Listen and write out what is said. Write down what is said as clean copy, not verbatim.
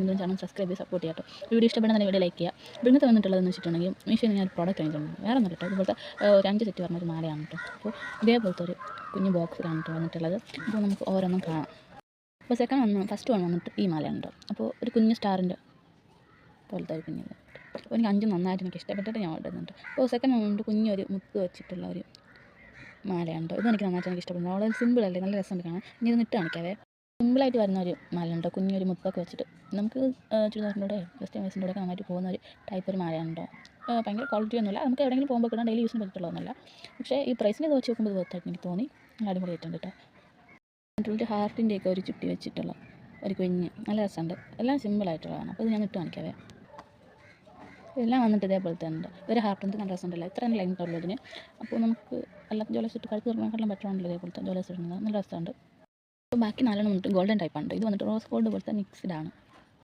നിങ്ങളും channel subscribe ചെയ്ത് support ചെയ്യാം കേട്ടോ. വീഡിയോ ഇഷ്ടപ്പെടുന്ന വീഡിയോ ലൈക്ക് ചെയ്യുക. അപ്പോൾ ഇന്നത്തെ വന്നിട്ടുള്ളതെന്ന് വെച്ചിട്ടുണ്ടെങ്കിൽ മീഷോയിൽ ഞാൻ ഒരു പ്രോഡക്റ്റ് വാങ്ങിയിട്ടുണ്ട്. വേറെ ഒന്നും കേട്ടോ, ഇതുപോലത്തെ ഒരു 5 സെറ്റ് പറഞ്ഞൊരു മാലയാണ് കേട്ടോ. അപ്പോൾ ഇതേപോലത്തെ ഒരു കുഞ്ഞ് ബോക്സിലാണ് കേട്ടോ വന്നിട്ടുള്ളത്. അപ്പോൾ നമുക്ക് ഓരോന്നും കാണാം. അപ്പോൾ ഫസ്റ്റ് വൺ വന്നിട്ട് ഈ മാലയാണ് കേട്ടോ. അപ്പോൾ ഒരു കുഞ്ഞ് സ്റ്റാറിൻ്റെ പോലത്തെ ഒരു കുഞ്ഞിത്. അപ്പോൾ എനിക്ക് 5 നന്നായിട്ട് എനിക്ക് ഇഷ്ടപ്പെട്ടിട്ട് ഞാൻ ഇടുന്നുണ്ട്. അപ്പോൾ സെക്കൻഡ് വൺ വന്നിട്ട് കുഞ്ഞൊരു മുത്ത് വെച്ചിട്ടുള്ള ഒരു മാലയാണ് കേട്ടോ. ഇതും എനിക്ക് നന്നായിട്ട് എനിക്ക് ഇഷ്ടപ്പെടുന്നു. വളരെ സിമ്പിളല്ലേ, നല്ല രസമുണ്ട് കാണാൻ. ഇനി ഇത് ഇട്ട് കാണിക്കാവേ. സിമ്പിളായിട്ട് വരുന്ന ഒരു മാലയുണ്ടോ, കുഞ്ഞൊരു മുത്തൊക്കെ വെച്ചിട്ട് നമുക്ക് ചുരിദാറിൻ്റെ കൂടെ വെസ്റ്റേൺ വേസിൻ്റെ കൂടെ നന്നായിട്ട് പോകുന്ന ഒരു ടൈപ്പ് ഒരു മാലയുണ്ടോ. ഭയങ്കര ക്വാളിറ്റി ഒന്നുമില്ല, നമുക്ക് എവിടെയെങ്കിലും പോകുമ്പോൾ കിട്ടാൻ ഡെയിലി യൂസിന് പറ്റിയിട്ടുള്ളതൊന്നുമല്ല. പക്ഷേ ഈ പ്രൈസിനെ വെച്ച് നോക്കുമ്പോൾ ഇത് വർത്തായിട്ട് എനിക്ക് തോന്നി. നല്ല അടിപൊളിയായിട്ടുണ്ട് കേട്ടോ. എന്നിട്ട് ഹാർട്ടിൻ്റെയൊക്കെ ഒരു ചുട്ടി വെച്ചിട്ടുള്ള ഒരു കുഞ്ഞ് നല്ല രസമുണ്ട്. എല്ലാം സിമ്പിളായിട്ടുള്ളതാണ്. അപ്പോൾ ഇത് ഞാൻ ഇട്ട് കാണിക്കാവേ. എല്ലാം വന്നിട്ട് ഇതേപോലത്തെ ഉണ്ട്. ഒരു ഹാർട്ടിൻ്റെ നല്ല രസമുണ്ടല്ലോ, ഇത്ര തന്നെ ലെങ്ത് ഉള്ളൂ ഇതിന്. അപ്പോൾ നമുക്ക് അല്ലാത്ത ജ്വല്ലസ് ഇട്ട് കഴുത്ത് തുറക്കാനെല്ലാം പറ്റുവാണല്ലോ ഇതേപോലത്തെ ജ്വല്ലസ് ഇടുന്നത്. നല്ല രസമുണ്ട്. അപ്പോൾ ബാക്കി 4 വന്നിട്ട് ഗോൾഡൻ ടൈപ്പാണ്. ഇത് വന്നിട്ട് റോസ് ഗോൾഡ് പോലത്തെ മിക്സ്ഡ് ആണ്.